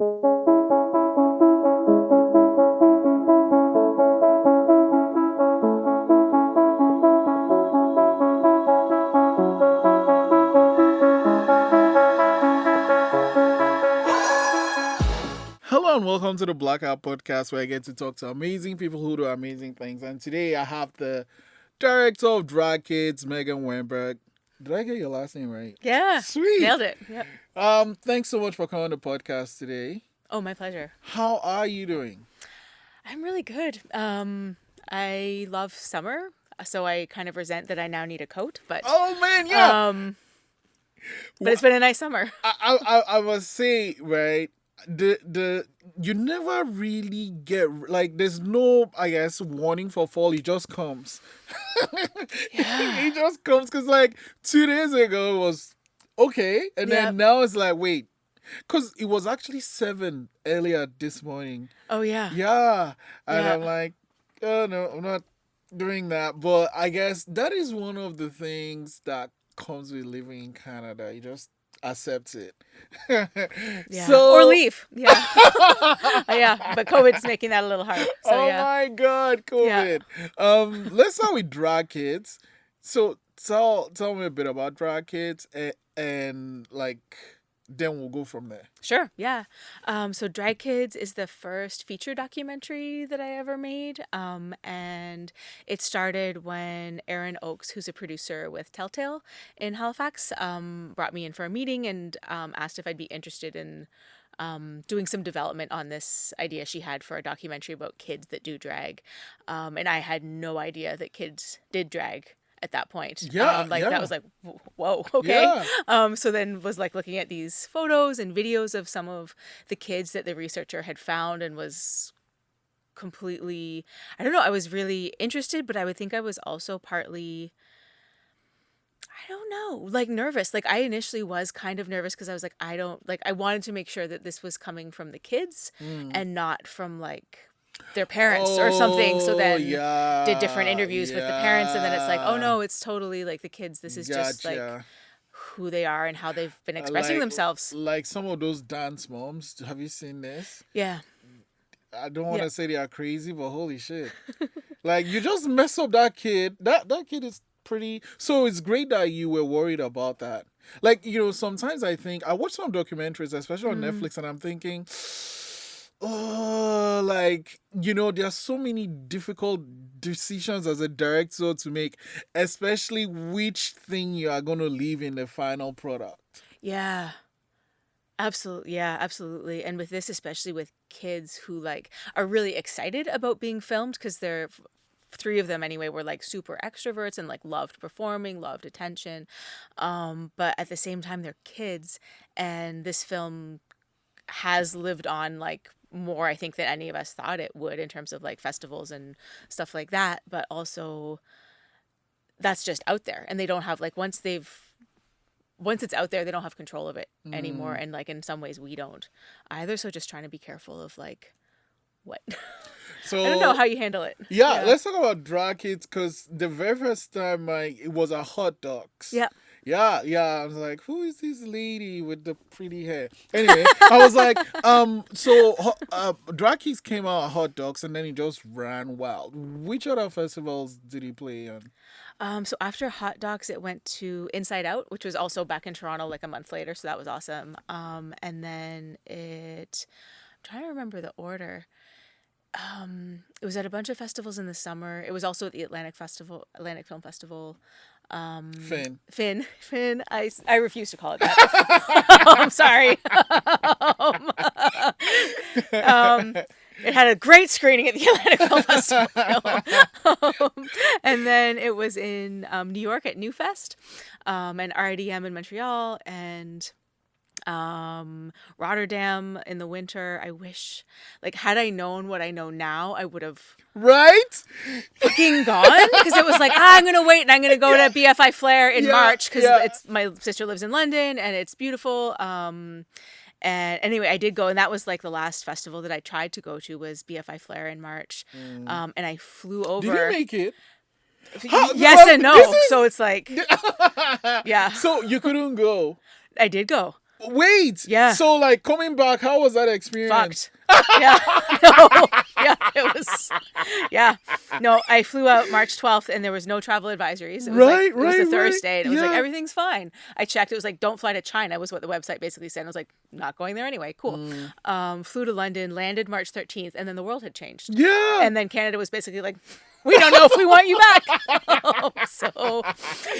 Hello and welcome to the Blackout podcast, where I get to talk to amazing people who do amazing things. And today I have the director of Drag Kids, Megan Wennberg. Did I get your last name right? Yeah. Sweet. Nailed it. Yep. Thanks so much for coming on the podcast today. Oh, my pleasure. How are you doing? I'm really good. I love summer, so I kind of resent that I now need a coat, but Oh man, yeah. but it's been a nice summer. I must say, right, the you never really get, like, there's no, I guess, warning for fall. It just comes. Yeah. It just comes because, like, 2 days ago it was okay, and then Yep. now it's like, wait, because it was actually 7 earlier this morning. Oh yeah. Yeah, and Yeah. I'm like, oh no, I'm not doing that. But I guess that is one of the things that comes with living in Canada. You just accept it. Yeah. So, Or leave. Yeah. Yeah. But COVID's making that a little hard. So oh yeah. my God, COVID. Let's start with Drag Kids. So tell me a bit about Drag Kids, and like then we'll go from there. Sure, yeah. So Drag Kids is the first feature documentary that I ever made. And it started when Aaron Oakes, who's a producer with Telltale in Halifax, brought me in for a meeting and asked if I'd be interested in doing some development on this idea she had for a documentary about kids that do drag. And I had no idea that kids did drag at that point. Yeah, yeah. That was like, whoa, okay. Yeah. So then was like looking at these photos and videos of some of the kids that the researcher had found, and was completely, I don't know, I was really interested, but I would think I was also partly, I don't know, like nervous. Like I initially was kind of nervous because I was like, I wanted to make sure that this was coming from the kids and not from like their parents or something. So then yeah, did different interviews with the parents, and then it's like, oh no, it's totally like the kids. This is just like Gotcha. who they are and how they've been expressing themselves. Like some of those dance moms. Have you seen this? Yeah. I don't want to Yeah. say they are crazy, but holy shit. Like, you just mess up that kid. That kid is pretty. So it's great that you were worried about that. Like, sometimes I think, I watch some documentaries, especially on Netflix, and I'm thinking, oh, like, there are so many difficult decisions as a director to make, especially which thing you are going to leave in the final product. Yeah. Absolutely. Yeah, absolutely. And with this, especially with kids who like are really excited about being filmed, because they're 3 of them anyway were like super extroverts and like loved performing, loved attention. But at the same time, they're kids, and this film has lived on like more, I think, than any of us thought it would in terms of like festivals and stuff like that. But also that's just out there, and they don't have like, once it's out there, they don't have control of it anymore. And like in some ways we don't either. So just trying to be careful of like what. So I don't know how you handle it. Yeah, let's talk about Drag Kids, because the very first time it was a hot dogs. Yeah. Yeah. I was like, who is this lady with the pretty hair? Anyway, I was like, Drag Kids came out at Hot Dogs, and then it just ran wild. Which other festivals did he play on? So after Hot Dogs, it went to Inside Out, which was also back in Toronto like a month later. So that was awesome. And then I'm trying to remember the order. It was at a bunch of festivals in the summer. It was also at the Atlantic Film Festival. Finn. I refuse to call it that. I'm sorry. It had a great screening at the Atlantic Film Festival. And then it was in New York at New Fest, and RIDM in Montreal, and Rotterdam in the winter. I wish, like, had I known what I know now, I would have Right? fucking gone, because it was like, I'm gonna wait and I'm gonna go to BFI Flair in March, because it's my sister lives in London and it's beautiful. And anyway, I did go, and that was like the last festival that I tried to go to was BFI Flair in March. And I flew over. Did you make it? Yes and no. So it's like, yeah. So you couldn't go. I did go. Wait. Yeah. So like coming back, how was that experience? Fucked. Yeah. No. Yeah. It was. Yeah. No. I flew out March 12th, and there was no travel advisories. It was it was a Thursday, and it was like everything's fine. I checked. It was like don't fly to China was what the website basically said. I was like not going there anyway. Cool. Flew to London, landed March 13th, and then the world had changed. Yeah. And then Canada was basically like, we don't know if we want you back. So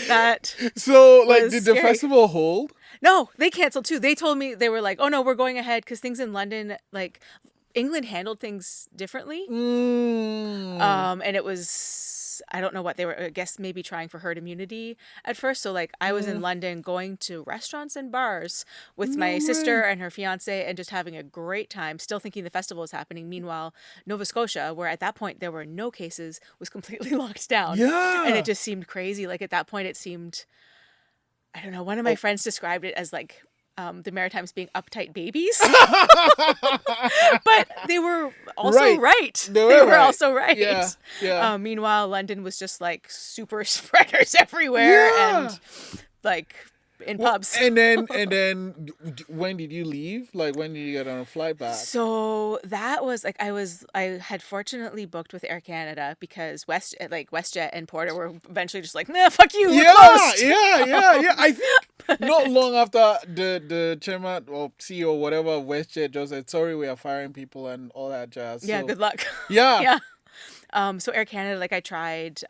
that. So like, did the scary. festival hold? No, they canceled too. They told me, they were like, oh no, we're going ahead because things in London, like England handled things differently. And it was, I don't know what they were, I guess maybe trying for herd immunity at first. So like I was in London going to restaurants and bars with my sister and her fiance and just having a great time, still thinking the festival was happening. Meanwhile, Nova Scotia, where at that point there were no cases, was completely locked down. Yeah. And it just seemed crazy. Like at that point it seemed, I don't know, one of my friends described it as like the Maritimes being uptight babies. But they were also right. They were also right. Yeah. Yeah. Meanwhile, London was just like super spreaders everywhere and like in pubs. And then when did you leave? Like when did you get on a flight back? So that was like I had fortunately booked with Air Canada because WestJet and Porter were eventually just like, nah, fuck you. We're closed. Yeah. I think not long after the chairman or CEO or whatever of WestJet just said, sorry, we are firing people and all that jazz. Yeah, so, good luck. Yeah. Yeah. So Air Canada, like I tried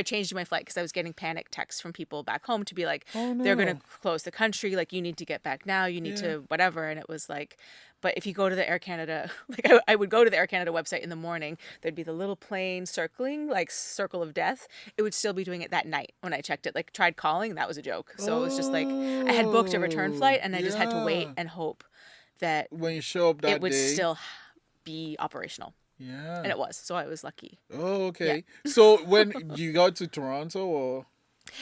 changing my flight because I was getting panic texts from people back home to be like, they're going to close the country. Like you need to get back now. You need to whatever. And it was like, but if you go to the Air Canada, like I would go to the Air Canada website in the morning, there'd be the little plane circling, like circle of death. It would still be doing it that night when I checked it, like tried calling. That was a joke. So it was just like, I had booked a return flight and I just had to wait and hope that when you show up that it would day, still be operational. Yeah. And it was. So I was lucky. Oh, okay. Yeah. So when you got to Toronto or?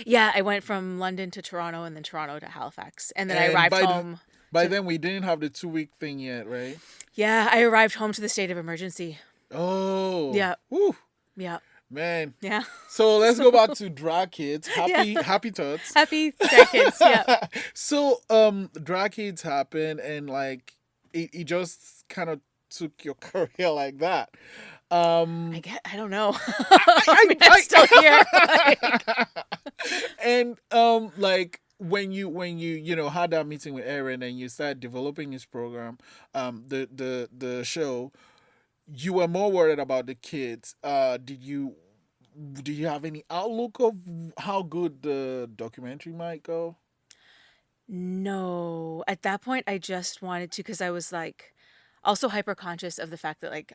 Yeah, I went from London to Toronto and then Toronto to Halifax. And then I arrived home. By then we didn't have the 2-week thing yet, right? Yeah, I arrived home to the state of emergency. Oh. Yeah. Woo. Yeah. Man. Yeah. So let's go back to Drag Kids. Happy thoughts. Happy Drag Kids, yeah. So Drag Kids happened and like it just kind of took your career like that. I don't know. I'm still here. And like when you had that meeting with Aaron and you started developing his program, the show, you were more worried about the kids. Do you have any outlook of how good the documentary might go? No. At that point I just wanted to, because I was like also hyper conscious of the fact that like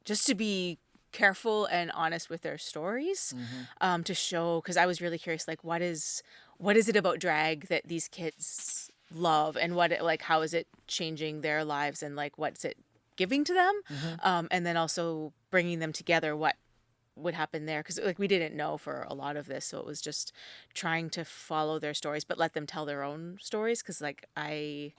just to be careful and honest with their stories, to show, because I was really curious, like what is it about drag that these kids love and how is it changing their lives and like what's it giving to them, and then also bringing them together, what would happen there, because like we didn't know for a lot of this, so it was just trying to follow their stories but let them tell their own stories, because like I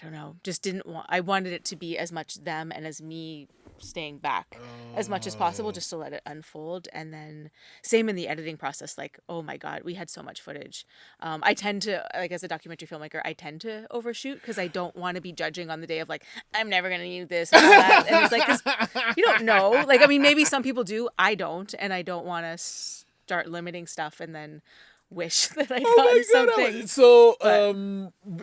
don't know, just I wanted it to be as much them and as me staying back as much as possible, just to let it unfold. And then same in the editing process, like, oh my God, we had so much footage. I tend to, like as a documentary filmmaker, I tend to overshoot because I don't want to be judging on the day of like, I'm never going to use this and all that. And it's like, 'cause you don't know. Like, I mean, maybe some people do, I don't. And I don't want to start limiting stuff and then wish that I got something. So,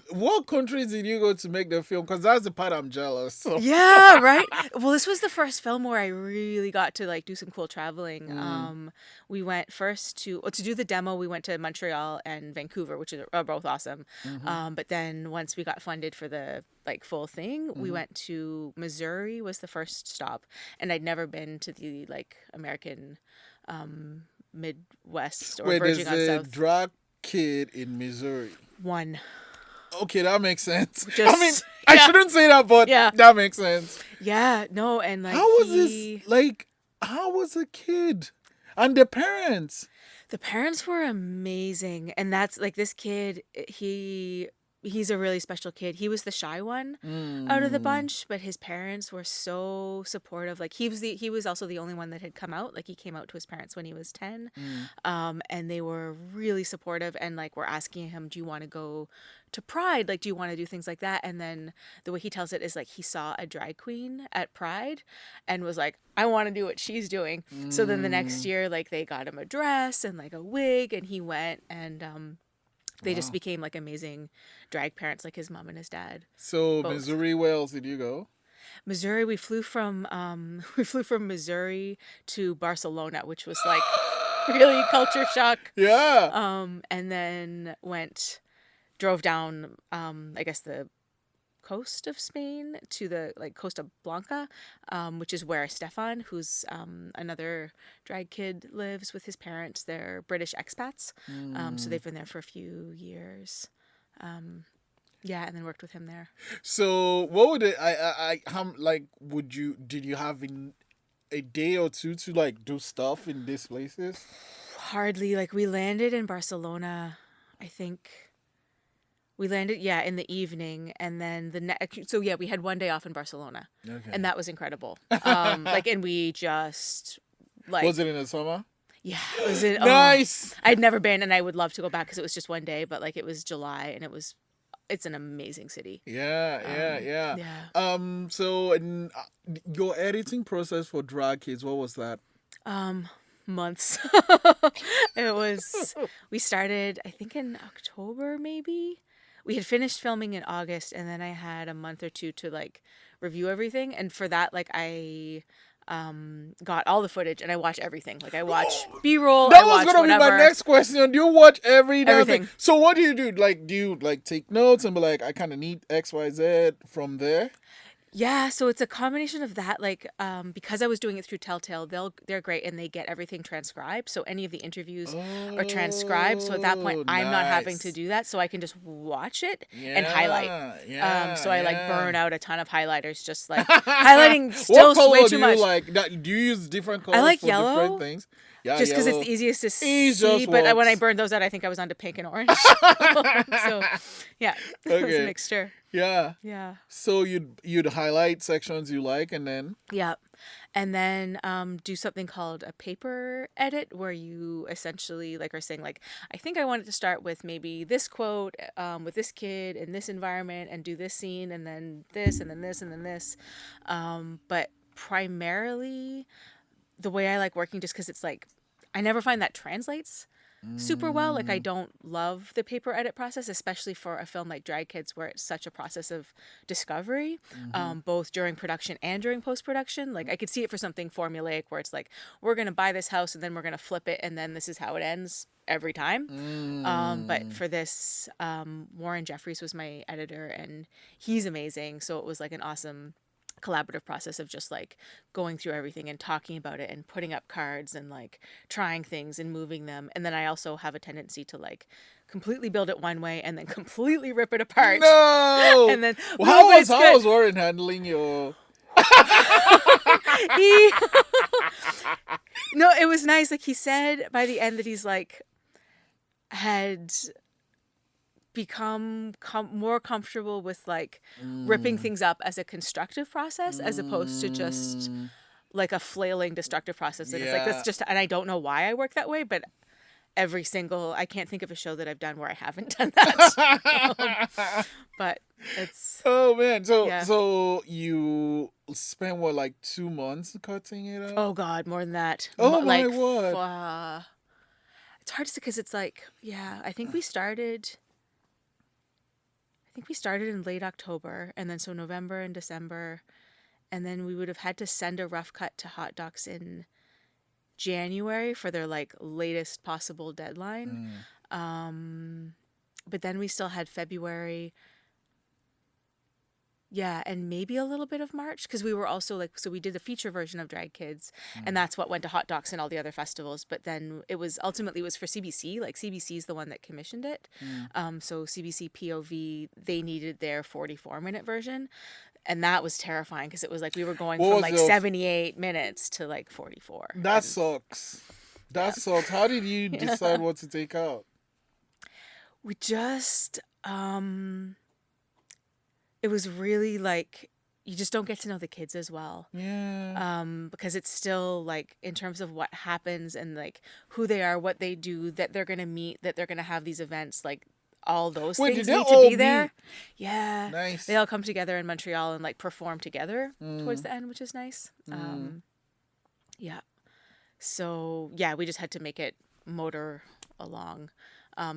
what countries did you go to make the film? Because that's the part I'm jealous. So. Yeah, right. Well, this was the first film where I really got to like do some cool traveling. We went first to do the demo. We went to Montreal and Vancouver, which are both awesome. But then once we got funded for the like full thing, we went to Missouri was the first stop, and I'd never been to the like American Midwest or verging on South. There's a drag kid in Missouri. One. Okay, that makes sense. Just, I mean, I shouldn't say that, but that makes sense. Yeah, no, and like how was the kid and the parents? The parents were amazing, and that's like this kid. He he's a really special kid. He was the shy one out of the bunch, but his parents were so supportive. Like he was also the only one that had come out. Like he came out to his parents when he was 10. And they were really supportive and like were asking him, do you want to go to Pride? Like, do you want to do things like that? And then the way he tells it is like he saw a drag queen at Pride and was like, I want to do what she's doing. So then the next year, like they got him a dress and like a wig, and he went, and they just became like amazing drag parents, like his mom and his dad. So both. Missouri, where else did you go? Missouri, we flew from Missouri to Barcelona, which was like really culture shock. Yeah. And then drove down, I guess the coast of Spain to the like Costa Blanca, which is where Stefan, who's another drag kid, lives with his parents. They're British expats, so they've been there for a few years. Yeah, and then worked with him there. So what would it? How like did you have a day or two to like do stuff in these places? Hardly. Like we landed in Barcelona, I think. We landed, in the evening, and then we had one day off in Barcelona, and that was incredible. And we just was it in the summer? Yeah, it was in nice. I'd never been, and I would love to go back because it was just one day, but like it was July, and it's an amazing city. Yeah. So your editing process for Drag Kids, what was that? Months. We started, I think, in October, maybe. We had finished filming in August, and then I had a month or two to like review everything. And for that, like I got all the footage and I watch everything. Like I watch B-roll. That was gonna be my next question. Do you watch everything? So what do you do? Like, do you like take notes and be like, I kind of need X, Y, Z from there? Yeah, so it's a combination of that. Like, because I was doing it through Telltale, they're great and they get everything transcribed. So any of the interviews are transcribed. So at that point, I'm not having to do that. So I can just watch it and highlight. I like burn out a ton of highlighters, just like highlighting still what color way too much. Do you use different colors I like for yellow, different things? Yeah, just because it's the easiest to see. But when I burned those out, I think I was onto pink and orange. So yeah, it was a mixture. Yeah. So you'd highlight sections you like, and then do something called a paper edit, where you essentially like are saying like, I think I wanted to start with maybe this quote with this kid in this environment, and do this scene, and then this, and then this, and then this. But primarily, the way I like working, just because it's like I never find that translates super well. Like I don't love the paper edit process, especially for a film like Drag Kids, where it's such a process of discovery, both during production and during post-production. Like I could see it for something formulaic where it's like, we're going to buy this house and then we're going to flip it and then this is how it ends every time. But for this, Warren Jeffries was my editor and he's amazing. So it was like an awesome collaborative process of just like going through everything and talking about it and putting up cards and like trying things and moving them. And then I also have a tendency to like completely build it one way and then completely rip it apart. No. And then how was Warren handling your No, it was nice. Like he said by the end that he's like had become more comfortable with like ripping things up as a constructive process as opposed to just like a flailing destructive process. And it's like, that's just, and I don't know why I work that way, but I can't think of a show that I've done where I haven't done that. But it's, oh man. So you spent what, like 2 months cutting it up? Oh God, more than that. Oh like, my word. It's hard to say because it's like, I think we started in late October, and then so November and December, and then we would have had to send a rough cut to Hot Docs in January for their like latest possible deadline. But then we still had February. Yeah, and maybe a little bit of March, because we were also like, so we did the feature version of Drag Kids, and that's what went to Hot Docs and all the other festivals. But then it was for CBC. Like CBC is the one that commissioned it. So CBC POV, they needed their 44-minute version, and that was terrifying because it was like we were going from like 78 minutes to like 44. That sucks. That sucks. How did you decide what to take out? We just It was really like you just don't get to know the kids as well. Yeah. Because it's still like in terms of what happens and like who they are, what they do, that they're gonna meet, that they're gonna have these events, like all those Wait, things did they need to all be there. meet? Yeah. Nice. They all come together in Montreal and like perform together towards Mm. the end, which is nice. Yeah. So yeah, we just had to make it motor along.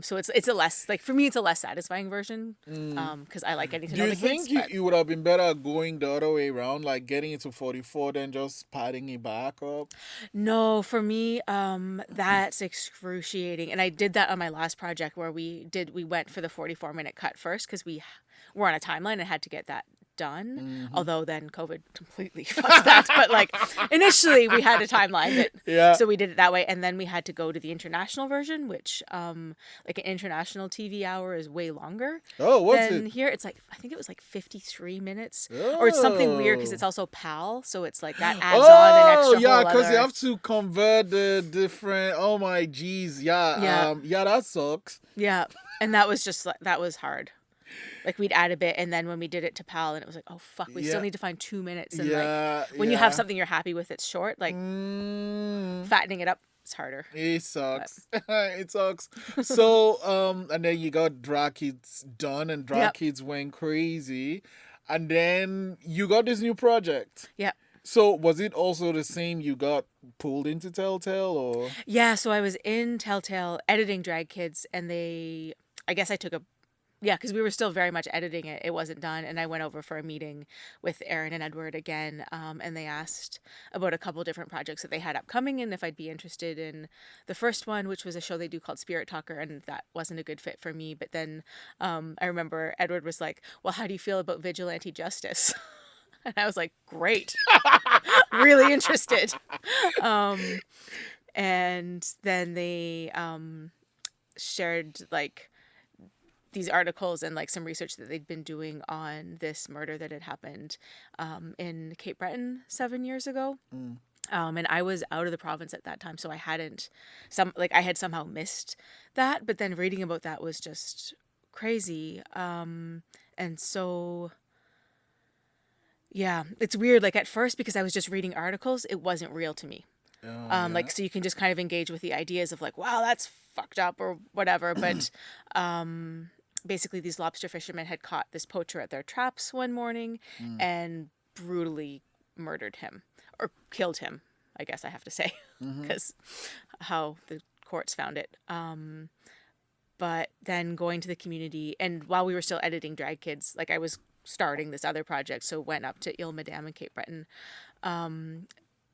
So it's a less, like for me it's a less satisfying version because I like getting to Do know you the kids. think you, But you would have been better going the other way around, like getting into 44 than just padding it back up? no, for me, that's excruciating. And I did that on my last project where we went for the 44-minute cut first because we were on a timeline and had to get that done. Although then COVID completely fucked that. But like initially we had a timeline that, Yeah. so we did it that way. And then we had to go to the international version, which like an international TV hour is way longer Oh, what's than it? here. It's like, I think it was like 53 minutes or it's something weird because Oh. it's also PAL. So it's like that adds on an extra yeah, whole because you other... have to convert the different. Oh my geez, yeah, Yeah. yeah, that sucks. Yeah. And that was just like, that was hard. Like we'd add a bit and then when we did it to PAL and it was like, oh fuck, we Yeah. still need to find 2 minutes. And Yeah, like when you have something you're happy with, it's short, like fattening it up is harder. It sucks. It sucks. So, and then you got Drag Kids done, and Drag Yep. Kids went crazy, and then you got this new project. Yeah. So, was it also the same? You got pulled into Telltale, or? Yeah. So I was in Telltale editing Drag Kids and I guess I took because we were still very much editing it. It wasn't done. And I went over for a meeting with Aaron and Edward again. And they asked about a couple different projects that they had upcoming and if I'd be interested in the first one, which was a show they do called Spirit Talker. And that wasn't a good fit for me. But then I remember Edward was like, well, how do you feel about vigilante justice? And I was like, great. Really interested. And then they shared like these articles and like some research that they'd been doing on this murder that had happened in Cape Breton 7 years ago. And I was out of the province at that time, so I had somehow missed that. But then reading about that was just crazy. And so, yeah, it's weird. Like at first, because I was just reading articles, it wasn't real to me. Like, so you can just kind of engage with the ideas of like, wow, that's fucked up or whatever. But basically these lobster fishermen had caught this poacher at their traps one morning and brutally murdered him or killed him, I guess I have to say, because how the courts found it. But then going to the community, and while we were still editing Drag Kids, like I was starting this other project, so went up to Ile Madame and Cape Breton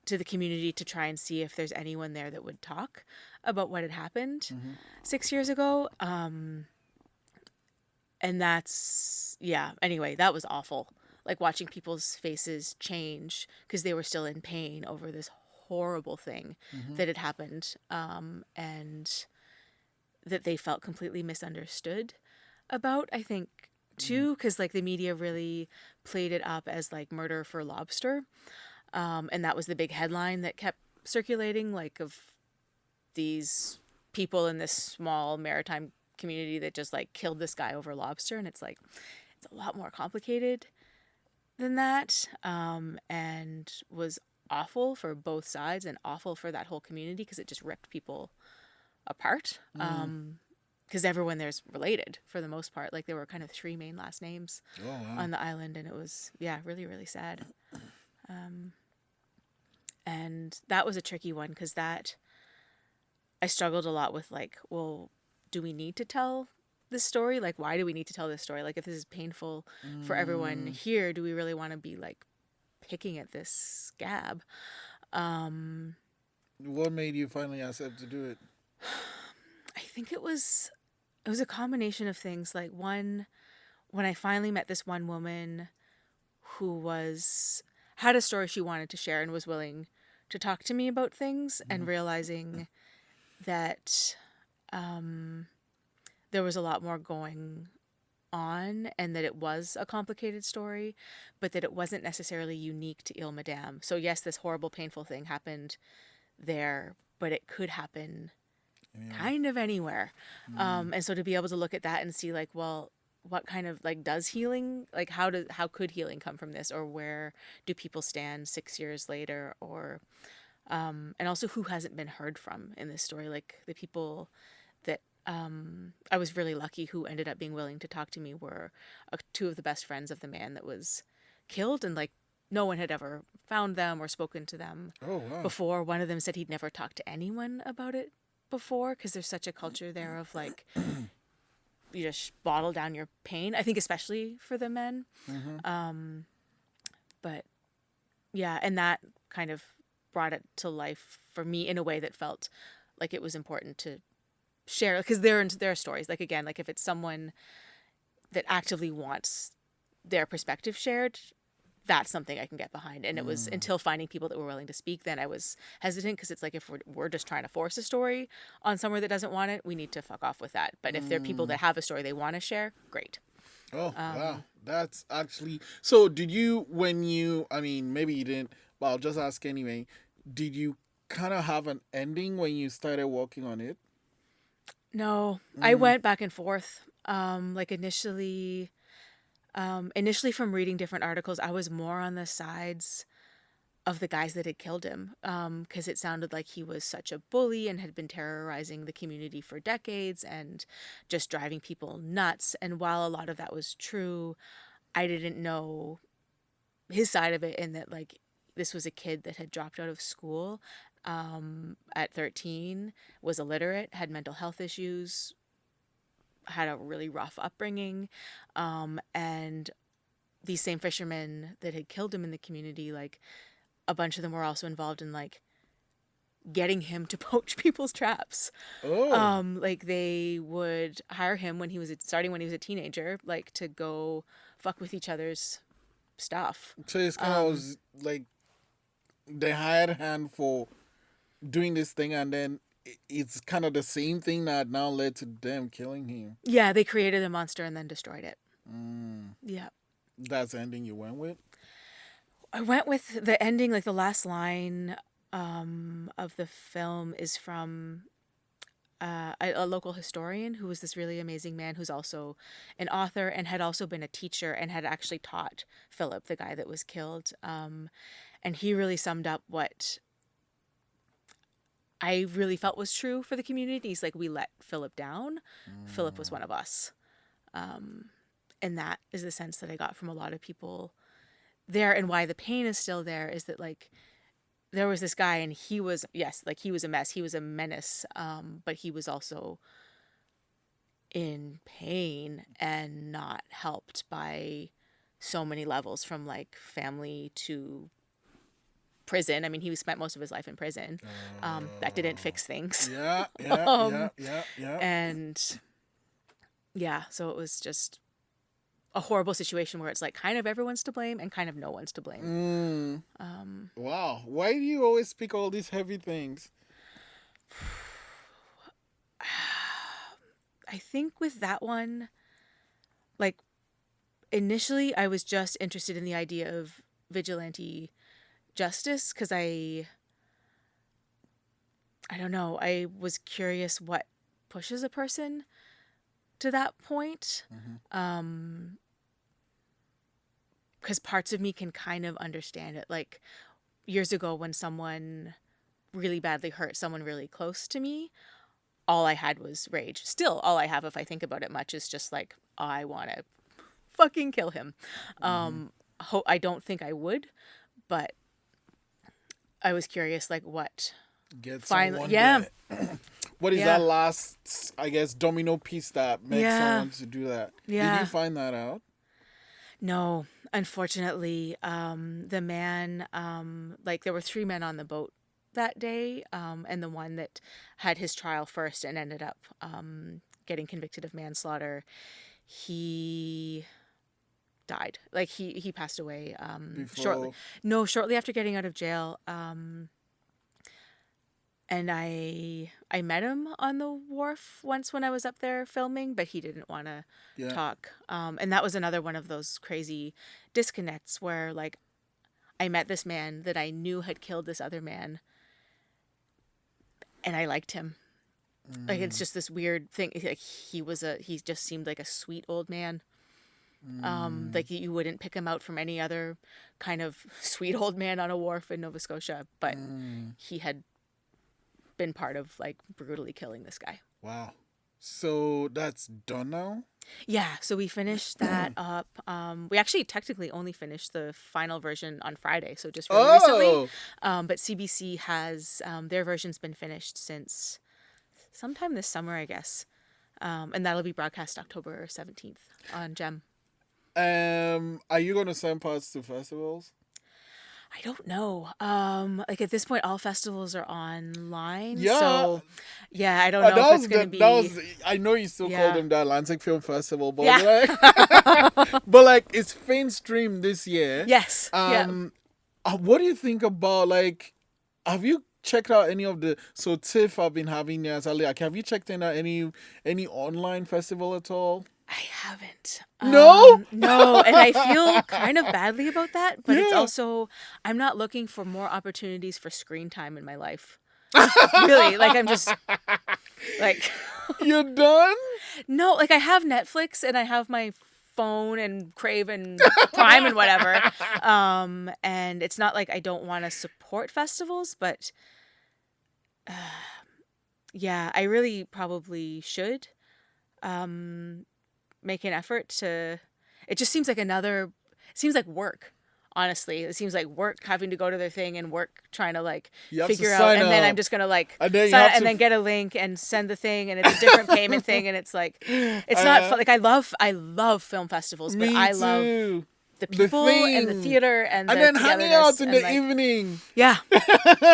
to the community to try and see if there's anyone there that would talk about what had happened 6 years ago. And that's, anyway, that was awful. Like watching people's faces change because they were still in pain over this horrible thing that had happened. And that they felt completely misunderstood about, I think, too, because like the media really played it up as like murder for lobster. And that was the big headline that kept circulating, like of these people in this small maritime community that just like killed this guy over lobster. And it's like, it's a lot more complicated than that. And was awful for both sides and awful for that whole community because it just ripped people apart. Because everyone there's related for the most part. Like there were kind of 3 main last names on the island. And it was, really, really sad. And that was a tricky one because I struggled a lot with like, well, do we need to tell this story? Like, why do we need to tell this story? Like, if this is painful for everyone here, do we really want to be like picking at this scab? What made you finally accept to do it? I think it was a combination of things. Like one, when I finally met this one woman who had a story she wanted to share and was willing to talk to me about things, and realizing that there was a lot more going on and that it was a complicated story, but that it wasn't necessarily unique to Ile Madame. So yes, this horrible, painful thing happened there, but it could happen kind of anywhere. And so to be able to look at that and see like, well, what kind of like does healing, like how could healing come from this, or where do people stand 6 years later, or and also who hasn't been heard from in this story, like the people that I was really lucky who ended up being willing to talk to me were two of the best friends of the man that was killed, and like no one had ever found them or spoken to them Oh, wow. before. One of them said he'd never talked to anyone about it before because there's such a culture there of like you just bottle down your pain, I think especially for the men. But yeah, and that kind of brought it to life for me in a way that felt like it was important to share, because there are stories, like again, like if it's someone that actively wants their perspective shared, that's something I can get behind. And it was until finding people that were willing to speak, then I was hesitant, because it's like if we're just trying to force a story on somewhere that doesn't want it, we need to fuck off with that. But if there are people that have a story they want to share, great. Oh, wow. That's actually... So did you, I mean, maybe you didn't, but I'll just ask anyway, did you kind of have an ending when you started working on it? No, I went back and forth. Like initially from reading different articles, I was more on the sides of the guys that had killed him, because it sounded like he was such a bully and had been terrorizing the community for decades and just driving people nuts. And while a lot of that was true, I didn't know his side of it, in that like this was a kid that had dropped out of school at 13, was illiterate, had mental health issues, had a really rough upbringing, and these same fishermen that had killed him in the community, like a bunch of them were also involved in like getting him to poach people's traps. Like they would hire him when he was a teenager, like to go fuck with each other's stuff. So it's kind of like they hired a hand for doing this thing, and then it's kind of the same thing that now led to them killing him. Yeah, they created a monster and then destroyed it. Yeah. That's the ending you went with? I went with the ending, like the last line of the film is from a local historian who was this really amazing man who's also an author and had also been a teacher and had actually taught Philip, the guy that was killed. And he really summed up what I really felt was true for the community. He's like, we let Philip down. Philip was one of us. And that is the sense that I got from a lot of people there, and why the pain is still there is that like there was this guy and he was, yes, like he was a mess, he was a menace, but he was also in pain and not helped by so many levels, from like family to prison. I mean, he spent most of his life in prison. That didn't fix things. Yeah. And yeah, so it was just a horrible situation where it's like kind of everyone's to blame and kind of no one's to blame. Wow. Why do you always speak all these heavy things? I think with that one, like initially I was just interested in the idea of vigilante justice, because I don't know, I was curious what pushes a person to that point. Because parts of me can kind of understand it. Like years ago when someone really badly hurt someone really close to me, all I had was rage. Still, all I have, if I think about it much, is just like, I want to fucking kill him. I don't think I would, but I was curious, like what Get finally, someone yeah. What is that last, I guess, domino piece that makes someone to do that? Yeah. Did you find that out? No, unfortunately, the man, like there were 3 men on the boat that day, and the one that had his trial first and ended up getting convicted of manslaughter, he died. Like he passed away shortly after getting out of jail. And I met him on the wharf once when I was up there filming, but he didn't want to talk. And that was another one of those crazy disconnects where, like, I met this man that I knew had killed this other man, and I liked him. Like, it's just this weird thing. Like, he just seemed like a sweet old man. Like you wouldn't pick him out from any other kind of sweet old man on a wharf in Nova Scotia, but he had been part of like brutally killing this guy. Wow. So that's done now? Yeah, so we finished that up. We actually technically only finished the final version on Friday, so just really recently. But CBC has their version's been finished since sometime this summer, I guess. And that'll be broadcast October 17th on Gem. Are you going to send parts to festivals? I don't know. Like at this point, all festivals are online. Yeah. So, yeah, I don't know if it's going to be. I know you still call them the Atlantic Film Festival, but yeah. but like it's faint stream this year. Yes. What do you think about like? Have you checked out any of the? So TIFF I've been having there. Like, have you checked in out any online festival at all? I haven't. No? No, and I feel kind of badly about that, but it's also, I'm not looking for more opportunities for screen time in my life. Really, like I'm just, like... You're done? No, like I have Netflix and I have my phone and Crave and Prime and whatever, and it's not like I don't want to support festivals, but yeah, I really probably should. Make an effort to. It just seems like it seems like work. Honestly, it seems like work having to go to their thing and work trying to like figure out, and then I'm just gonna like sign then get a link and send the thing, and it's a different payment thing, and it's like it's not fun. Like I love film festivals, but I love the people and the theater and then hanging out in the evening. Yeah,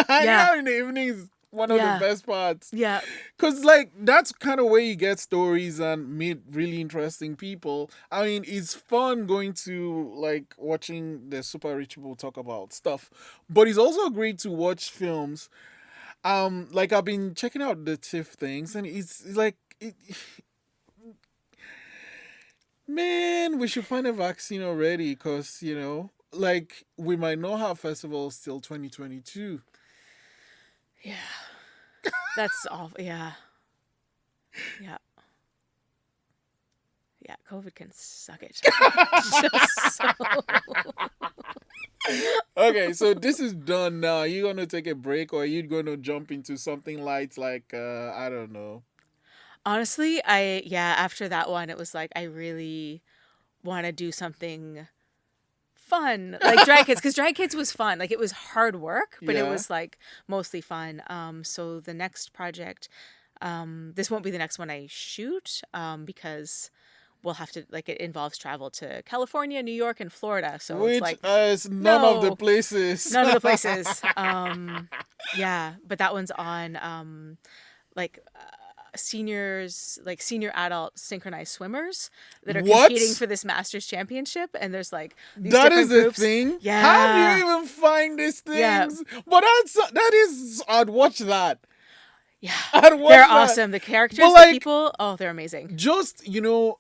hanging out in the evenings. One of the best parts. Yeah. Because, like, that's kind of where you get stories and meet really interesting people. I mean, it's fun going to, like, watching the super rich people talk about stuff. But it's also great to watch films. Like, I've been checking out the TIFF things, and it's like... Man, we should find a vaccine already because, you know, like, we might not have festivals till 2022. Yeah. That's awful. Yeah. Yeah. Yeah. COVID can suck it. Just so... Okay, so this is done now. Are you going to take a break or are you going to jump into something light like, I don't know? Honestly, after that one, it was like, I really want to do something fun, like Drag Kids, because Drag Kids was fun. Like it was hard work, but it was like mostly fun. So the next project, this won't be the next one I shoot, because we'll have to, like, it involves travel to California, New York, and Florida. So it's like none of the places. None of the places. Yeah, but that one's on seniors, like senior adult synchronized swimmers that are competing for this Masters Championship, and there's like these different groups. The thing. Yeah. How do you even find these things? Yeah. But I'd watch that. Yeah, they're awesome. The characters, the people, they're amazing. Just the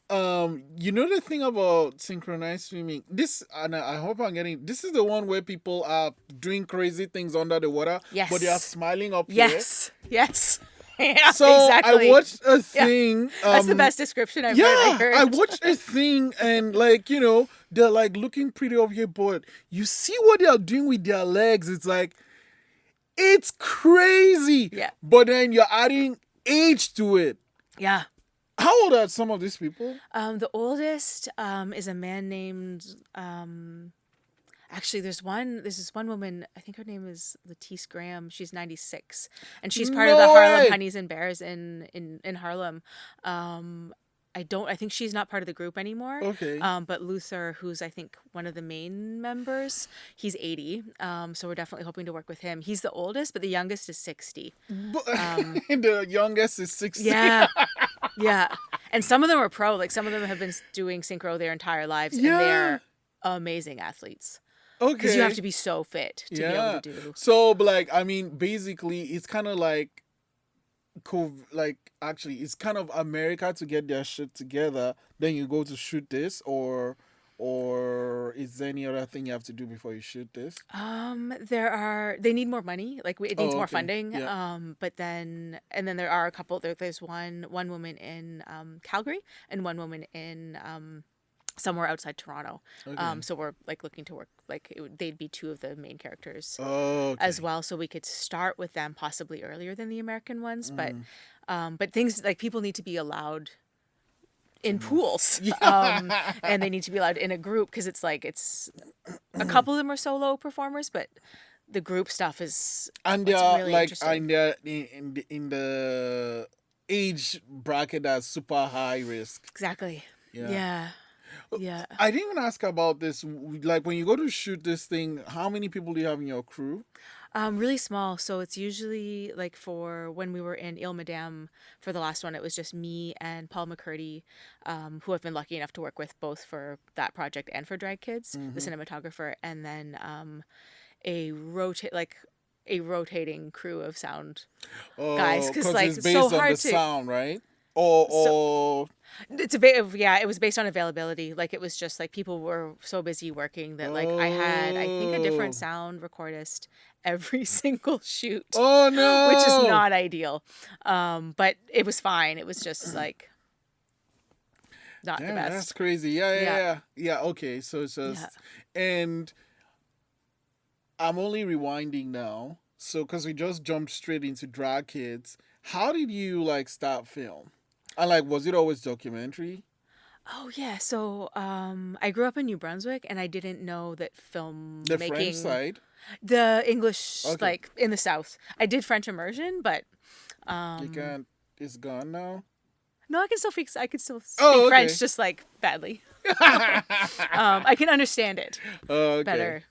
thing about synchronized swimming. This, and I hope I'm getting. This is the one where people are doing crazy things under the water, but they are smiling up here. Yes. Yeah, so exactly. I watched a thing. Yeah. That's the best description I've heard. I watched a thing, and they're like looking pretty up here, but you see what they are doing with their legs. It's like, it's crazy. Yeah. But then you're adding age to it. Yeah. How old are some of these people? The oldest is a man named. Actually, there's this one woman, I think her name is Letice Graham. She's 96. And she's part of the Harlem Honeys and Bears in Harlem. I think she's not part of the group anymore. Okay. But Luther, who's I think one of the main members, he's 80. So we're definitely hoping to work with him. He's the oldest, but the youngest is 60. The youngest is 60. Yeah. Yeah. And some of them are pro. Like some of them have been doing synchro their entire lives, and they're amazing athletes. Okay. Because you have to be so fit to be able to do. So, basically, it's kind of like, it's kind of America to get their shit together. Then you go to shoot this, or is there any other thing you have to do before you shoot this? They need more money. Like it needs more funding. Yeah. But then there are a couple. There's one woman in Calgary and one woman in somewhere outside Toronto. Okay. So we're like looking to work like they'd be two of the main characters Oh, as okay. well, so we could start with them possibly earlier than the American ones, Mm. but things like people need to be allowed To in move. pools, Yeah. and they need to be allowed in a group because it's a couple of them are solo performers, but the group stuff is And what's they're really like, interesting. and they're in the age bracket that's super high risk. Exactly. Yeah. Yeah. Yeah. I didn't even ask about this. Like, when you go to shoot this thing, how many people do you have in your crew? Really small. So it's usually like for when we were in Il Madame for the last one, it was just me and Paul McCurdy, who I've been lucky enough to work with both for that project and for Drag Kids, the Mm-hmm. cinematographer, and then a rotating crew of sound guys, Oh, because because like it's it's so based on the hard to. sound, right? So Or it's a bit of, yeah, it was based on availability. Like it was just like people were so busy working that like I had, I think, a different oh, sound recordist every single shoot, oh which is no! not ideal. But it was fine. It was just like not the Damn, that's best. crazy. Yeah, yeah, Yeah. yeah, yeah. Okay, so it's Yeah. just, and I'm only rewinding now. So, because we just jumped straight into Drag Kids, how did you like start film? And like, was it always documentary? Oh yeah. So I grew up in New Brunswick and I didn't know that The French filmmaking, side. the English, Okay, like in the South. I did French immersion, but you can't. It's gone now. no, I can still speak Oh, French, okay. just like badly. I can understand it Oh, okay. better.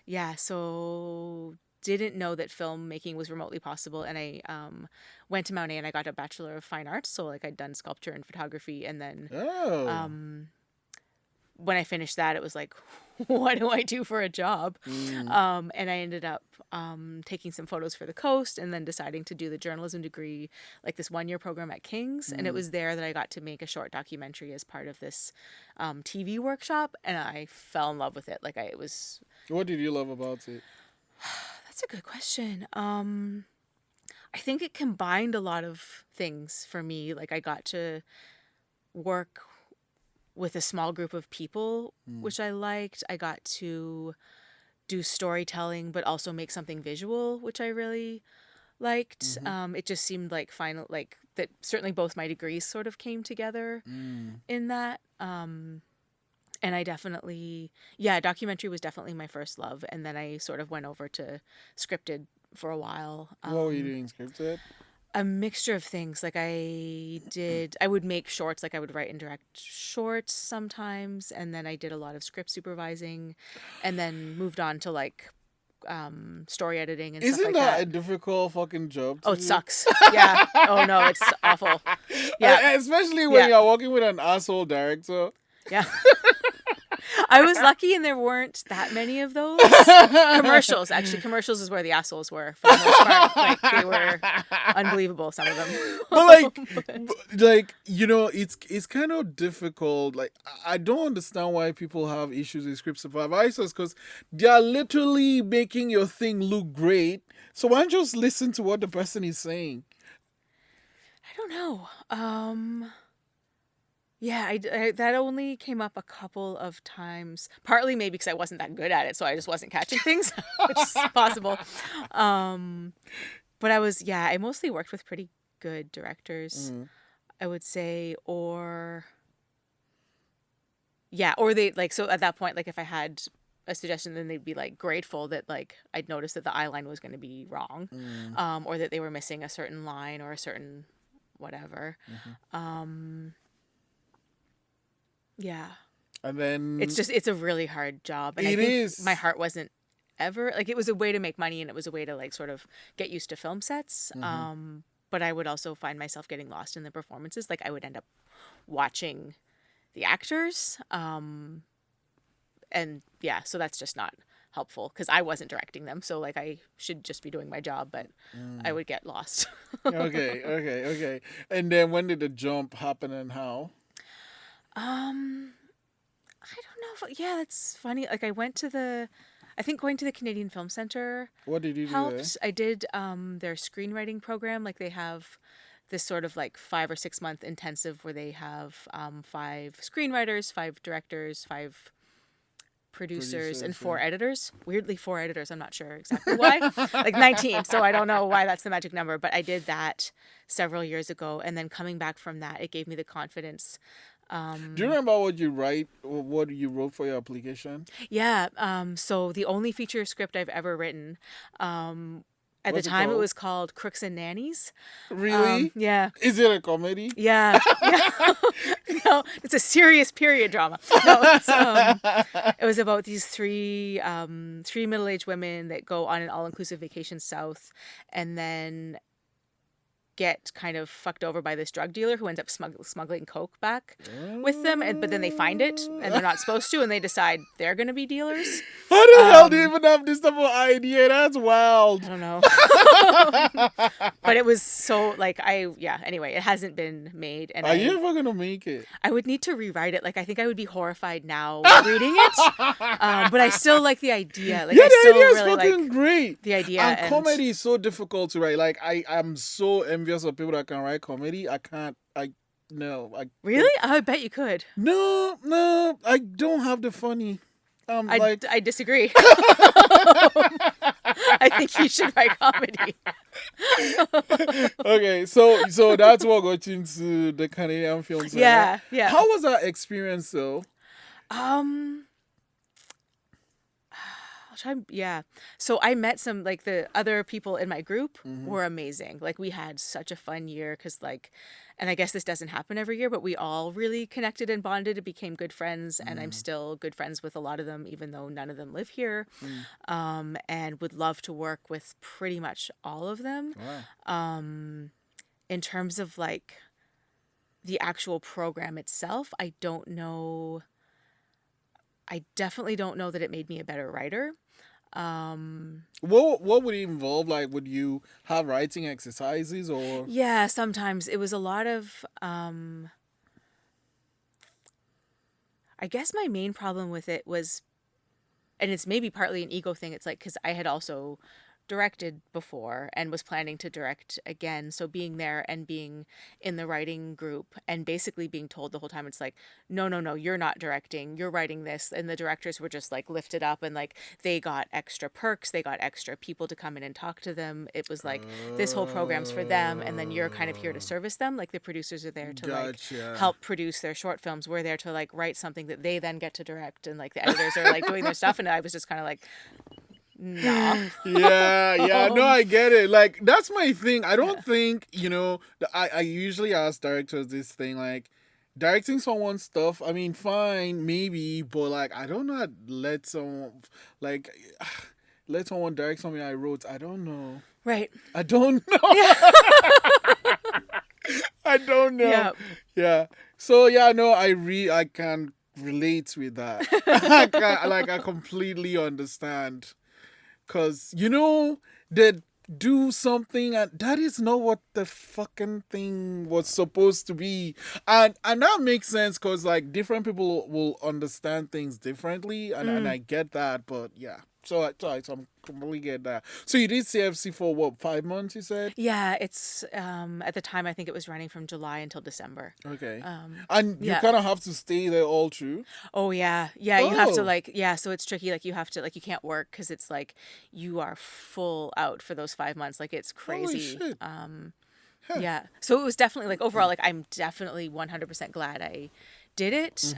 Yeah, so didn't know that filmmaking was remotely possible, and I went to Mount A and I got a Bachelor of Fine Arts. So like I'd done sculpture and photography, and then Oh. um, when I finished that, it was like, what do I do for a job? Mm. And I ended up taking some photos for the Coast, and then deciding to do the journalism degree, like this 1 year program at King's. And it Mm. was there that I got to make a short documentary as part of this TV workshop, and I fell in love with it. Like it was. What did you love about it? That's a good question. I think it combined a lot of things for me. Like I got to work with a small group of people, Mm. which I liked. I got to do storytelling, but also make something visual, which I really liked. Mm-hmm. It just seemed like final, like that. Certainly, both my degrees sort of came together Mm. in that. And I definitely, yeah, documentary was definitely my first love, and then I sort of went over to scripted for a while. What were you doing? Scripted? A mixture of things. Like I would make shorts, like I would write and direct shorts sometimes, and then I did a lot of script supervising, and then moved on to like story editing and stuff Isn't like that a that. difficult fucking job Oh, to it do? sucks. Yeah. Oh no, it's awful. Yeah. Especially when Yeah. you're working with an asshole director. Yeah. I was lucky and there weren't that many of those. Commercials, actually, commercials is where the assholes were for the most part. Like they were unbelievable, some of them. But like, But- like, it's kind of difficult. Like, I don't understand why people have issues with script supervisors, because they are literally making your thing look great. So why don't you just listen to what the person is saying? I don't know. Yeah, that only came up a couple of times. Partly maybe because I wasn't that good at it, so I just wasn't catching things, which is possible. But I mostly worked with pretty good directors, Mm. I would say, or they like, so at that point, like if I had a suggestion, then they'd be like grateful that like I'd noticed that the eye line was going to be wrong, Mm. or that they were missing a certain line or a certain whatever. Mhm. Yeah. And then It's a really hard job. And I it think is. my heart wasn't ever, like, it was a way to make money and it was a way to like sort of get used to film sets. Mhm. But I would also find myself getting lost in the performances. Like I would end up watching the actors. And yeah, so that's just not helpful because I wasn't directing them. So like I should just be doing my job, but I would get lost. Okay. And then when did the jump happen and how? I don't know if, yeah, that's funny. Like I think going to the Canadian Film Center What did you do there? helped. I did their screenwriting program. Like they have this sort of like 5 or 6 month intensive where they have 5 screenwriters, 5 directors, 5 producers, and 4 editors. Weirdly, 4 editors. I'm not sure exactly why. Like 19. So I don't know why that's the magic number. But I did that several years ago. And then coming back from that, it gave me the confidence. Do you remember what you wrote for your application? Yeah. So the only feature script I've ever written, at What's the it time, it called? was called Crooks and Nannies. Really? Yeah. Is it a comedy? Yeah. Yeah. No, it's a serious period drama. No, it was about these 3 middle-aged women that go on an all-inclusive vacation south and then get kind of fucked over by this drug dealer who ends up smuggling coke back with them, but then they find it and they're not supposed to, and they decide they're going to be dealers. How the hell do you even have this type of idea? That's wild. I don't know. But it was so like anyway, it hasn't been made, and Are you ever gonna make it? I would need to rewrite it. Like, I think I would be horrified now reading it, but I still like the idea. Like, Yeah, I the still idea is really fucking like great. the idea. And comedy is so difficult to write. Like, I'm so envious of people that can write comedy. I can't. Really? I bet you could. No, I don't have the funny. I disagree. I think you should write comedy. Okay, so that's what got you into the Canadian films. Yeah, Right? yeah. How was that experience though? Yeah. So I met some, like, the other people in my group were amazing. Like, we had such a fun year because, like, and I guess this doesn't happen every year, but we all really connected and bonded and became good friends. And I'm still good friends with a lot of them, even though none of them live here. And would love to work with pretty much all of them. Wow. In terms of, like, the actual program itself, I don't know. I definitely don't know that it made me a better writer. What would it involve? Like, would you have writing exercises or? Yeah, sometimes it was a lot of. I guess my main problem with it was, and it's maybe partly an ego thing. It's like, because I had also directed before and was planning to direct again, so being there and being in the writing group and basically being told the whole time, it's like, no, you're not directing, you're writing this. And the directors were just like lifted up, and like they got extra perks, they got extra people to come in and talk to them. It was like, this whole program's for them, and then you're kind of here to service them. Like, the producers are there to Gotcha. like help produce their short films, we're there to like write something that they then get to direct, and like the editors are like doing their stuff. And I was just kind of like, nah. Yeah, no, I get it. Like, that's my thing. I don't think, I usually ask directors this thing, like, directing someone's stuff, I mean, fine, maybe, but like, I don't know how to let someone direct something I wrote. I don't know. Right. I don't know. I don't know. Yeah. Yeah. So yeah, no, I can relate with that. I completely understand. Cause they do something and that is not what the fucking thing was supposed to be. And that makes sense because like different people will understand things differently and I get that, but yeah. So I completely get that. So you did CFC for what, 5 months you said? Yeah, it's at the time I think it was running from July until December. Okay. And you kind of have to stay there all through? Oh yeah. You have to like, so it's tricky. Like, you have to, like, you can't work because it's like you are full out for those 5 months. Like, it's crazy. Holy shit. Yeah. So it was definitely like, overall, like, I'm definitely 100% glad I did it.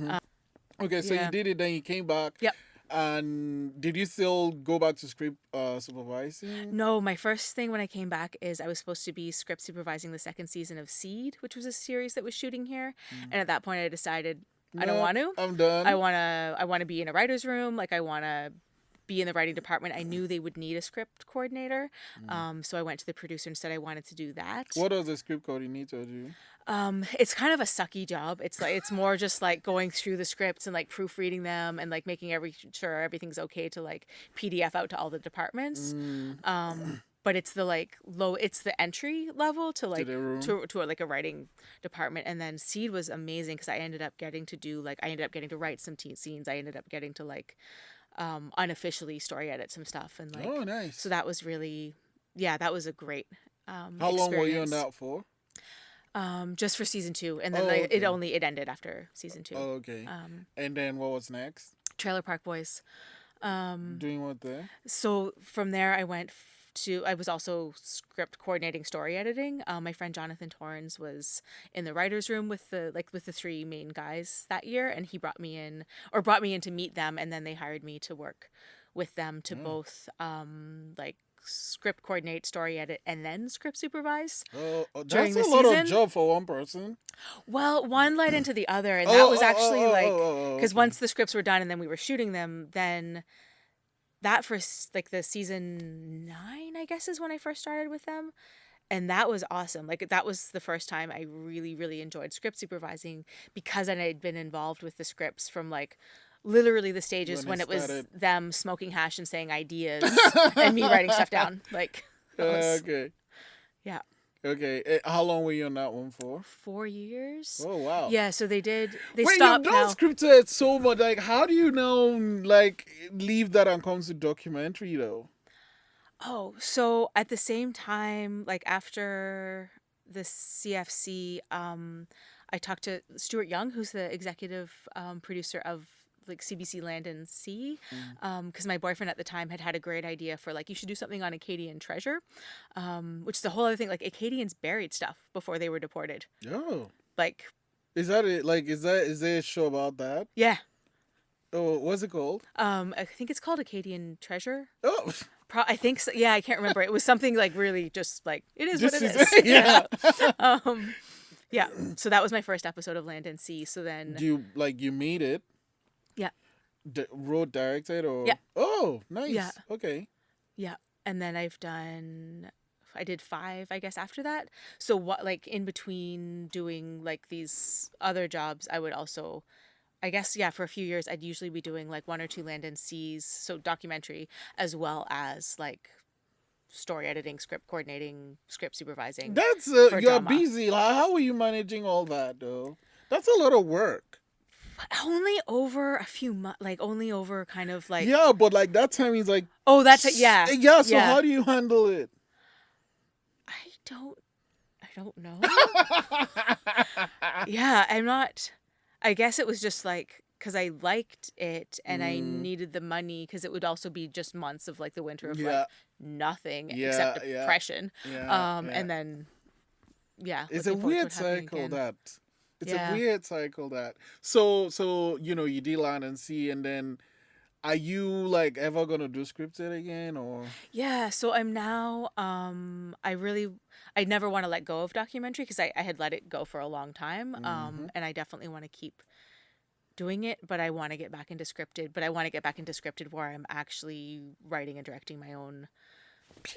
Okay, so you did it, then you came back. Yep. And did you still go back to script supervising? No, my first thing when I came back is I was supposed to be script supervising the second season of Seed, which was a series that was shooting here. And at that point I decided I don't want to. I'm done. I want to be in a writer's room. Like, I want to be in the writing department. I knew they would need a script coordinator. So I went to the producer and said I wanted to do that. What does the script coordinator do? It's kind of a sucky job. It's like, it's more just like going through the scripts and like proofreading them and like making sure everything's okay to like PDF out to all the departments. But it's the like it's the entry level to like to like a writing department. And then Seed was amazing because I ended up getting to write some teen scenes. I ended up getting to like unofficially story edit some stuff and like, oh, nice. So that was really, that was a great How long were you on that for? Just for season 2, and then Oh, like, okay. it ended after season 2. Oh, okay. And then what was next? Trailer Park Boys. Doing what there? So from there, I went to. I was also script coordinating, story editing. My friend Jonathan Torrens was in the writers' room with the 3 main guys that year, and he brought me in to meet them, and then they hired me to work with them to both like script coordinate, story edit, and then script supervise. That's a lot of job for one person. Well, one led into the other, and that was actually because okay. once the scripts were done and then we were shooting them, then that first like the season 9, I guess, is when I first started with them. And that was awesome. Like, that was the first time I really, really enjoyed script supervising, because I had been involved with the scripts from like literally the stages when it was them smoking hash and saying ideas and me writing stuff down. Like, okay. Yeah. Okay. How long were you on that one for? 4 years. Oh, wow. Yeah, so they Wait, stopped you've now. done scripted so much. Like, how do you now, like, leave that and come to documentary, though? Oh, so at the same time, like after the CFC, I talked to Stuart Young, who's the executive producer of like CBC Land and Sea, because my boyfriend at the time had a great idea for like, you should do something on Acadian treasure, which is the whole other thing. Like, Acadians buried stuff before they were deported. Oh. Like, is that it? Like, is there a show about that? Yeah. Oh, what's it called? I think it's called Acadian Treasure. Oh. I think so. Yeah, I can't remember. It was something like really just like, it is what it is. Yeah. Yeah. So that was my first episode of Land and Sea. So then you made it? Yeah. Wrote, directed, or? Yeah. Oh, nice. Yeah. Okay. Yeah. And then I did 5, I guess, after that. So what, like in between doing like these other jobs, I would also, I guess, yeah, for a few years, I'd usually be doing like 1 or 2 Land and Seas, so documentary, as well as like story editing, script coordinating, script supervising. That's you're busy. How are you managing all that, though? That's a lot of work. Only over a few months, like only over kind of like. Yeah, but like that time is like. Oh, that's it. Yeah. Yeah. So how do you handle it? I don't know. Yeah, I'm not. I guess it was just like, because I liked it and I needed the money, because it would also be just months of like the winter of like nothing except depression. And then, it's a weird cycle that. It's a weird cycle that. So you did Land and Sea, and then are you like ever gonna do scripted again, or? Yeah, so I'm now. I never want to let go of documentary, because I had let it go for a long time. And I definitely want to keep doing it, but I want to get back into scripted. But I want to get back into scripted where I'm actually writing and directing my own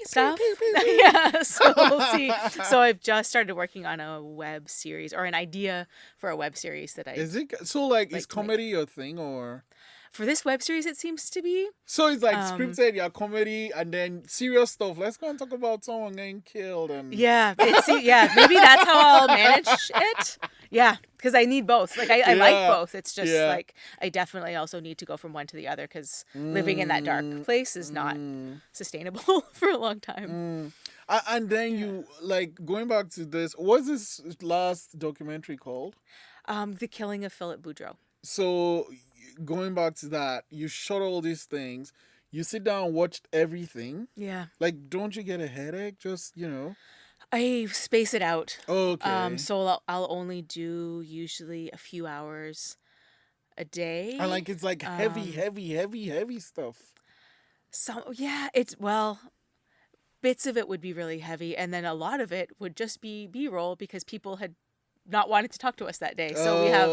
stuff. Yeah, so we'll see. So I've just started working on a web series, or an idea for a web series that Is it so like is comedy your thing, or? For this web series, it seems to be. So it's like scripted, comedy, and then serious stuff. Let's go and talk about someone getting killed and. Yeah, maybe that's how I'll manage it. Yeah, because I need both. Like I like both. It's just like I definitely also need to go from one to the other, because living in that dark place is not sustainable for a long time. And then you like going back to this. What's this last documentary called? The Killing of Phillip Boudreau. So. Going back to that, you shot all these things. You sit down and watched everything. Yeah. Like, don't you get a headache? Just, I space it out. Okay. So I'll only do usually a few hours a day. And like it's like heavy stuff. So bits of it would be really heavy, and then a lot of it would just be B-roll, because people had not wanted to talk to us that day. So we have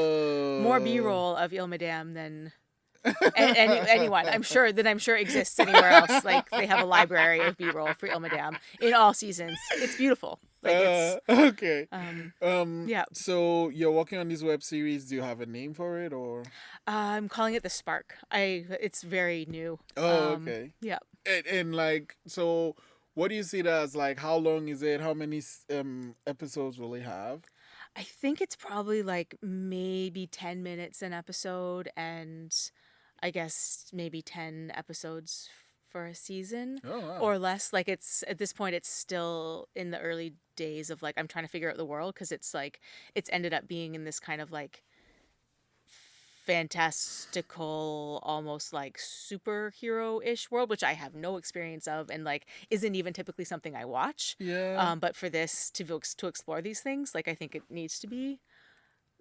more B-roll of Il Madame than anyone. I'm sure exists anywhere else. Like, they have a library of B-roll for Il Madame in all seasons. It's beautiful. Like, it's okay. Yeah. So you're working on this web series. Do you have a name for it, or? I'm calling it The Spark. It's very new. Oh, okay. Yeah. And like, so what do you see it as? Like, how long is it? How many episodes will it have? I think it's probably like maybe 10 minutes an episode, and I guess maybe 10 episodes for a season Oh, wow. or less. Like it's at this point, it's still in the early days of like I'm trying to figure out the world because it's like it's ended up being in this kind of like fantastical, almost like superhero-ish world, which I have no experience of and like isn't even typically something I watch. Yeah. But for this to explore these things, like I think it needs to be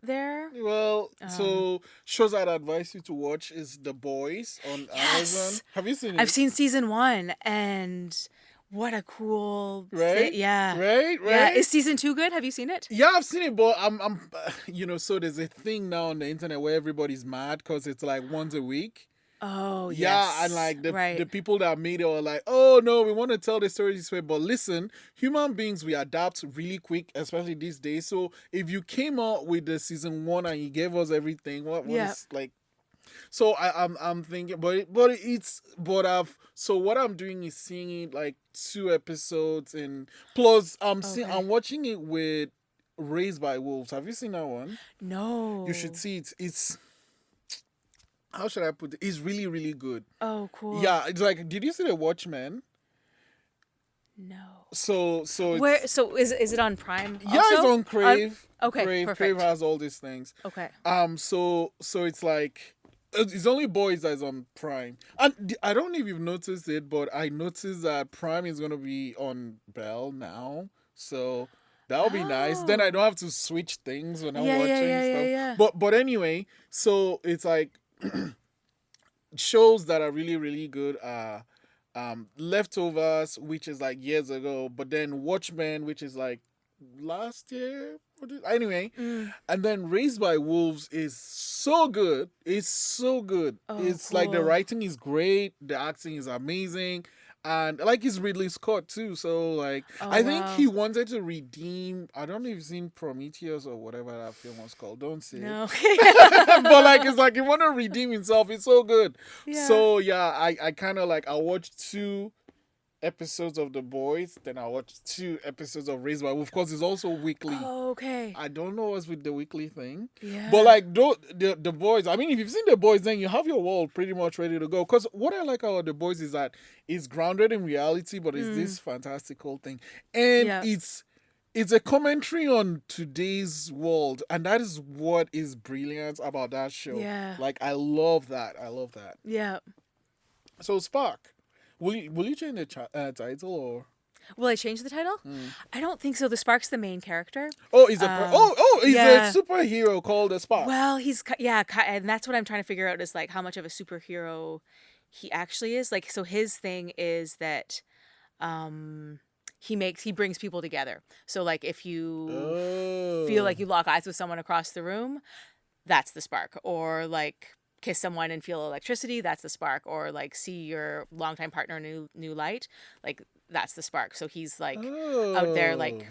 there. Well, so shows I'd advise you to watch is The Boys on Amazon. Have you seen it? I've seen season 1 and what a cool Right? yeah. Right? Yeah. Is season 2 good? Have you seen it? Yeah, I've seen it, but I'm, so there's a thing now on the internet where everybody's mad because it's like once a week. Oh, yeah, yes. and like right. the people that made it are like, oh no, we want to tell the story this way. But listen, human beings, we adapt really quick, especially these days. So if you came out with the season 1 and you gave us everything, what is like? So I'm thinking, so what I'm doing is seeing it like 2 episodes, and plus I'm watching it with Raised by Wolves. Have you seen that one? No. You should see it. It's, how should I put it? It's really, really good. Oh, cool. Yeah, it's like, did you see The Watchmen? No. So where? So is it on Prime? Yeah, also? it's on Crave. Okay, Crave, perfect. Crave has all these things. Okay. So it's like it's only Boys that's on Prime, and I don't know if you've noticed it, but I noticed that Prime is gonna be on Bell now, so that would be nice. Then I don't have to switch things when I'm watching stuff. Yeah. But anyway, so it's like shows that are really, really good are Leftovers, which is like years ago, but then Watchmen, which is like last year. Anyway, and then Raised by Wolves is so good. It's so good. It's like the writing is great, the acting is amazing, and like it's Ridley Scott too. So like I think he wanted to redeem. I don't know if you've seen Prometheus or whatever that film was called. Don't say No. it. But like it's like he wanted to redeem himself. It's so good. Yeah. So yeah, I kind of like I watched 2 episodes of The Boys, then I watched 2 episodes of Raised by Wolves. Of course, it's also weekly. Oh, okay. I don't know what's with the weekly thing. Yeah. But like the Boys, I mean, if you've seen The Boys, then you have your world pretty much ready to go. Because what I like about The Boys is that it's grounded in reality, but it's this fantastical thing. And it's a commentary on today's world. And that is what is brilliant about that show. Yeah. Like, I love that. Yeah. So, Spark, will you change the title or? Will I change the title? I don't think so. The Spark's the main character. Oh, he's a superhero called the Spark. Well, and that's what I'm trying to figure out is like how much of a superhero he actually is. Like, so his thing is that he brings people together. So like if you feel like you lock eyes with someone across the room, that's the Spark. Or like kiss someone and feel electricity, that's the Spark. Or like see your longtime partner in a new light, like that's the Spark. So he's like out there like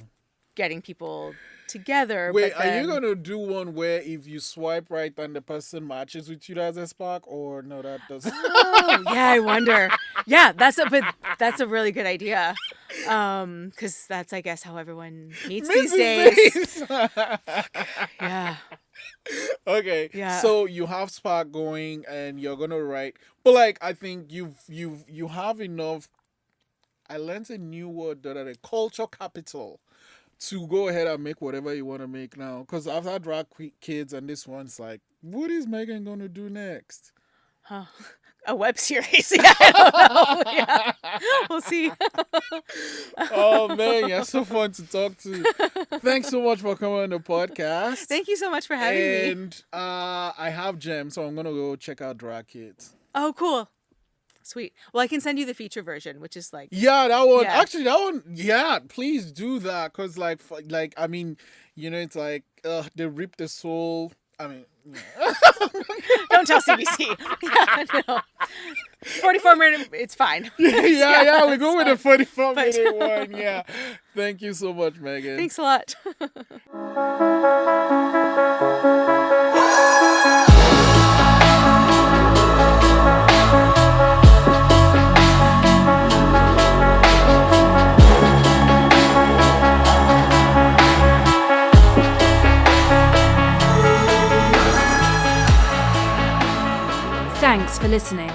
getting people together. Wait, are you gonna do one where if you swipe right and the person matches with you as a Spark, or no, that doesn't? Oh, yeah, I wonder. Yeah, that's a really good idea. Because that's I guess how everyone meets these days. Yeah. Okay. Yeah. So you have Spark going, and you're gonna write, but like I think you have enough. I learned a new word that a culture capital to go ahead and make whatever you want to make now. Because I've had drag kids, and this one's like, what is Megan gonna do next? Huh. A web series. Yeah, I don't know. Yeah. We'll see. Oh man, you're so fun to talk to. Thanks so much for coming on the podcast. Thank you so much for having me. And I have Gem, so I'm gonna go check out Drag Kids. Oh, cool. Sweet. Well, I can send you the feature version, which is like that one. Yeah. Actually, that one. Yeah, please do that, cause like I mean, it's like they rip the soul. I mean, yeah. Don't tell CBC. Yeah, no. 44-minute. It's fine. Yeah. We go with the 44-minute one. Yeah. Thank you so much, Megan. Thanks a lot. Thanks for listening.